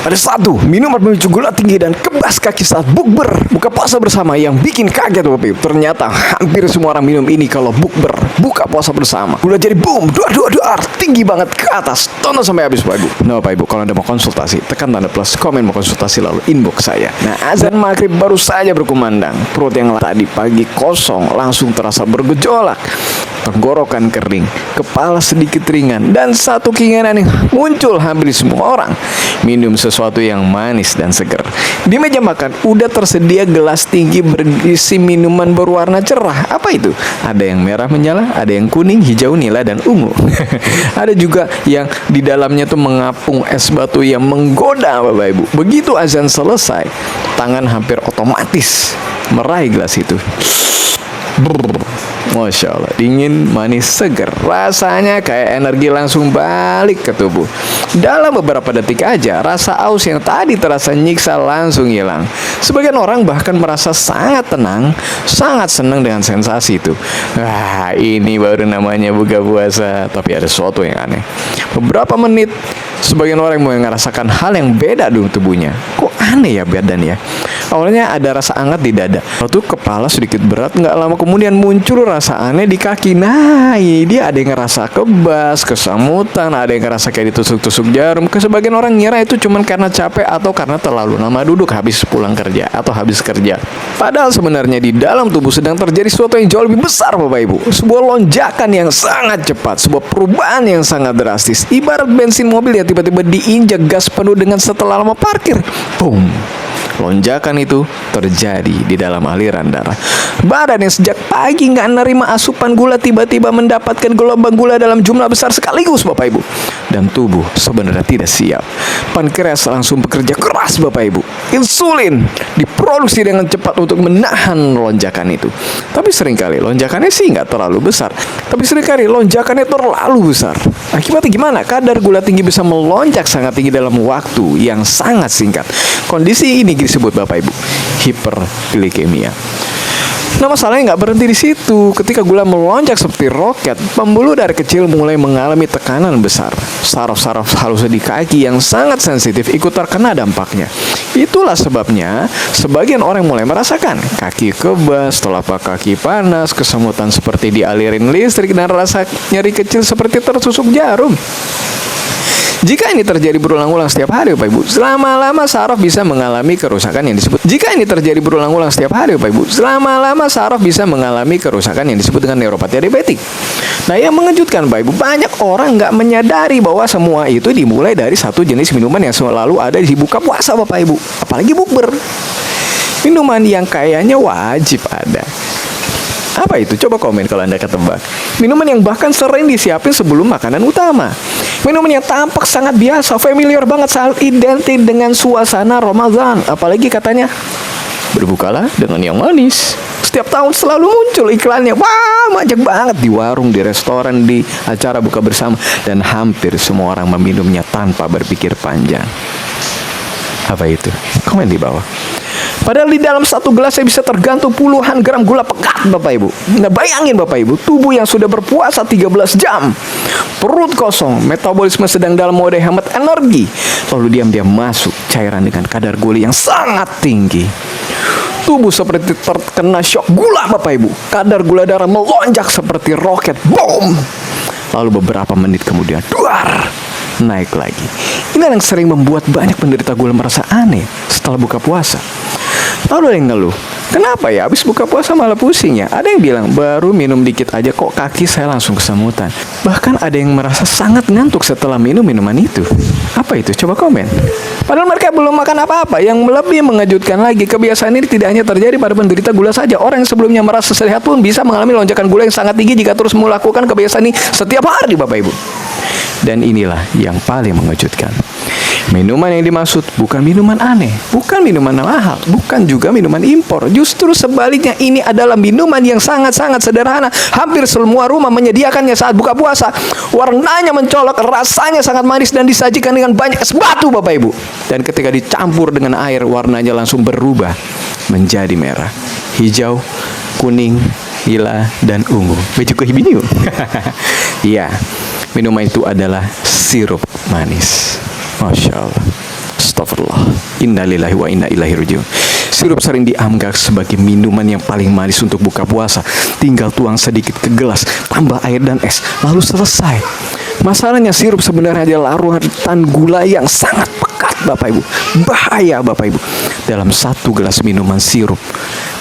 Ada satu minuman pemicu gula tinggi dan kebas kaki saat bukber buka puasa bersama yang bikin kaget Bapak Ibu. Ternyata hampir semua orang minum ini kalau bukber buka puasa bersama. Gula jadi boom, duar, tinggi banget ke atas. Tonton sampai habis Bapak Ibu. Nah Bapak Ibu, kalau Anda mau konsultasi, tekan tanda plus komen mau konsultasi lalu inbox saya. Nah, azan maghrib baru saja berkumandang. Perut yang tadi pagi kosong langsung terasa bergejolak. Tenggorokan kering, kepala sedikit ringan, dan satu keinginan yang muncul hampir semua orang, minum sesuatu yang manis dan segar. Di meja makan udah tersedia gelas tinggi berisi minuman berwarna cerah. Apa itu? Ada yang merah menyala, ada yang kuning, hijau, nila, dan ungu. Ada juga yang di dalamnya tuh mengapung es batu yang menggoda Bapak Ibu. Begitu azan selesai, tangan hampir otomatis meraih gelas itu. Masya Allah, dingin, manis, seger. Rasanya kayak energi langsung balik ke tubuh. Dalam beberapa detik aja, rasa aus yang tadi terasa nyiksa langsung hilang. Sebagian orang bahkan merasa sangat tenang, sangat senang dengan sensasi itu. Wah, ini baru namanya buka puasa. Tapi ada sesuatu yang aneh. Beberapa menit, sebagian orang mulai merasakan hal yang beda di tubuhnya. Kok aneh ya badan ya? Awalnya ada rasa hangat di dada, lalu kepala sedikit berat. Nggak lama kemudian muncul rasa aneh di kaki. Nah, ini dia ada yang ngerasa kebas, kesamutan, ada yang ngerasa kayak ditusuk-tusuk jarum. Sebagian orang ngira itu cuma karena capek atau karena terlalu lama duduk habis pulang kerja atau habis kerja. Padahal sebenarnya di dalam tubuh sedang terjadi sesuatu yang jauh lebih besar Bapak Ibu. Sebuah lonjakan yang sangat cepat, sebuah perubahan yang sangat drastis. Ibarat bensin mobil yang tiba-tiba diinjak gas penuh dengan setelah lama parkir. Boom. Lonjakan itu terjadi di dalam aliran darah. Badan yang sejak pagi nggak nerima asupan gula tiba-tiba mendapatkan gelombang gula dalam jumlah besar sekaligus Bapak Ibu. Dan tubuh sebenarnya tidak siap. Pankreas langsung bekerja keras Bapak Ibu. Insulin diproduksi dengan cepat untuk menahan lonjakan itu. Tapi seringkali lonjakannya sih nggak terlalu besar. Tapi seringkali lonjakannya terlalu besar. Akibatnya gimana? Kadar gula tinggi bisa melonjak sangat tinggi dalam waktu yang sangat singkat. Kondisi ini disebut Bapak Ibu hiperglikemia. Nah, masalahnya nggak berhenti di situ. Ketika gula melonjak seperti roket, pembuluh darah kecil mulai mengalami tekanan besar. Saraf-saraf halus di kaki yang sangat sensitif ikut terkena dampaknya. Itulah sebabnya sebagian orang mulai merasakan kaki kebas, telapak kaki panas, kesemutan seperti dialirin listrik, dan rasa nyeri kecil seperti tertusuk jarum. Jika ini terjadi berulang-ulang setiap hari Bapak Ibu, selama-lama saraf bisa mengalami kerusakan yang disebut yang disebut dengan neuropati diabetik. Nah, yang mengejutkan Bapak Ibu, banyak orang nggak menyadari bahwa semua itu dimulai dari satu jenis minuman yang selalu ada di buka puasa Bapak Ibu, apalagi bukber. Minuman yang kayaknya wajib ada. Apa itu? Coba komen kalau Anda ketebak. Minuman yang bahkan sering disiapin sebelum makanan utama. Minuman yang tampak sangat biasa, familiar banget, sangat identik dengan suasana Ramadan. Apalagi katanya, berbukalah dengan yang manis. Setiap tahun selalu muncul iklannya. Wah, banyak banget di warung, di restoran, di acara buka bersama. Dan hampir semua orang meminumnya tanpa berpikir panjang. Apa itu? Komen di bawah. Padahal di dalam satu gelas saya bisa tergantung puluhan gram gula pekat Bapak Ibu. Nah, bayangin Bapak Ibu, tubuh yang sudah berpuasa 13 jam, perut kosong, metabolisme sedang dalam mode hemat energi, lalu diam-diam masuk cairan dengan kadar gula yang sangat tinggi. Tubuh seperti terkena shock gula Bapak Ibu. Kadar gula darah melonjak seperti roket. Boom. Lalu beberapa menit kemudian, duar, naik lagi. Ini yang sering membuat banyak penderita gula merasa aneh setelah buka puasa. Lalu ada yang ngeluh, kenapa ya habis buka puasa malah pusing ya? Ada yang bilang, baru minum dikit aja kok kaki saya langsung kesemutan. Bahkan ada yang merasa sangat ngantuk setelah minum minuman itu. Apa itu? Coba komen. Padahal mereka belum makan apa-apa. Yang lebih mengejutkan lagi, kebiasaan ini tidak hanya terjadi pada penderita gula saja. Orang yang sebelumnya merasa sehat pun bisa mengalami lonjakan gula yang sangat tinggi jika terus melakukan kebiasaan ini setiap hari Bapak Ibu. Dan inilah yang paling mengejutkan. Minuman yang dimaksud bukan minuman aneh, bukan minuman mahal, bukan juga minuman impor. Justru sebaliknya, ini adalah minuman yang sangat-sangat sederhana. Hampir semua rumah menyediakannya saat buka puasa. Warnanya mencolok, rasanya sangat manis, dan disajikan dengan banyak es batu Bapak Ibu. Dan ketika dicampur dengan air, warnanya langsung berubah menjadi merah, hijau, kuning, nila, dan ungu. Baju kehibiniu. Iya, minuman itu adalah sirup manis. Masya Allah. Astagfirullah. Innalillahi wa inna ilaihi rajiun. Sirup sering dianggap sebagai minuman yang paling manis untuk buka puasa. Tinggal tuang sedikit ke gelas, tambah air dan es, lalu selesai. Masalahnya sirup sebenarnya adalah larutan gula yang sangat pekat, Bapak Ibu. Bahaya, Bapak Ibu. Dalam satu gelas minuman sirup,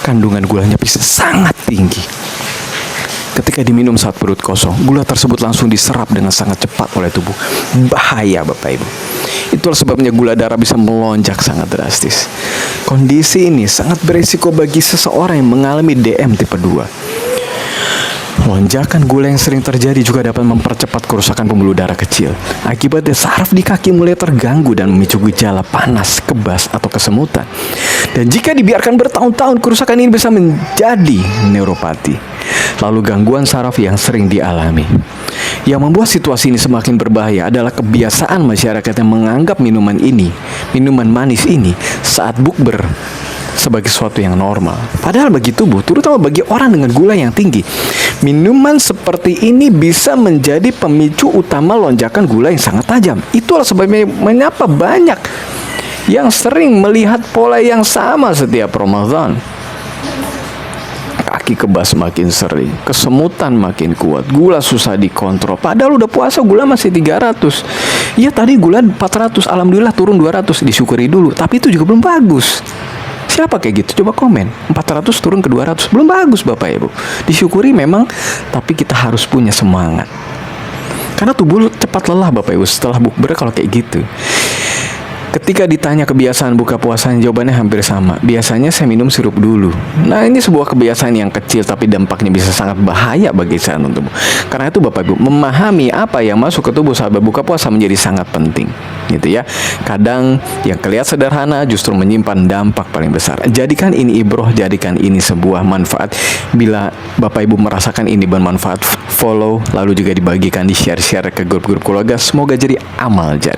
kandungan gulanya bisa sangat tinggi. Ketika diminum saat perut kosong, gula tersebut langsung diserap dengan sangat cepat oleh tubuh. Bahaya, Bapak Ibu. Itulah sebabnya gula darah bisa melonjak sangat drastis. Kondisi ini sangat berisiko bagi seseorang yang mengalami DM tipe 2. Lonjakan gula yang sering terjadi juga dapat mempercepat kerusakan pembuluh darah kecil. Akibatnya saraf di kaki mulai terganggu dan memicu gejala panas, kebas, atau kesemutan. Dan jika dibiarkan bertahun-tahun, kerusakan ini bisa menjadi neuropati. Lalu gangguan saraf yang sering dialami. Yang membuat situasi ini semakin berbahaya adalah kebiasaan masyarakat yang menganggap minuman manis ini saat bukber sebagai sesuatu yang normal. Padahal bagi tubuh, terutama bagi orang dengan gula yang tinggi, minuman seperti ini bisa menjadi pemicu utama lonjakan gula yang sangat tajam. Itulah sebabnya mengapa banyak yang sering melihat pola yang sama setiap Ramadan. Kaki kebas makin sering, kesemutan makin kuat, gula susah dikontrol. Padahal udah puasa gula masih 300. Iya tadi gula 400, alhamdulillah turun 200, disyukuri dulu. Tapi itu juga belum bagus. Siapa kayak gitu? Coba komen. 400 turun ke 200, belum bagus Bapak Ibu. Disyukuri memang, tapi kita harus punya semangat. Karena tubuh cepat lelah Bapak Ibu setelah bukber kalau kayak gitu. Ketika ditanya kebiasaan buka puasanya, jawabannya hampir sama. Biasanya saya minum sirup dulu. Nah, ini sebuah kebiasaan yang kecil tapi dampaknya bisa sangat bahaya bagi kesehatan tubuh. Karena itu Bapak Ibu, memahami apa yang masuk ke tubuh saat berbuka puasa menjadi sangat penting. Gitu ya. Kadang yang kelihatan sederhana justru menyimpan dampak paling besar. Jadikan ini ibroh, jadikan ini sebuah manfaat. Bila Bapak Ibu merasakan ini bermanfaat, follow lalu juga dibagikan, di share-share ke grup-grup keluarga. Semoga jadi amal jariah.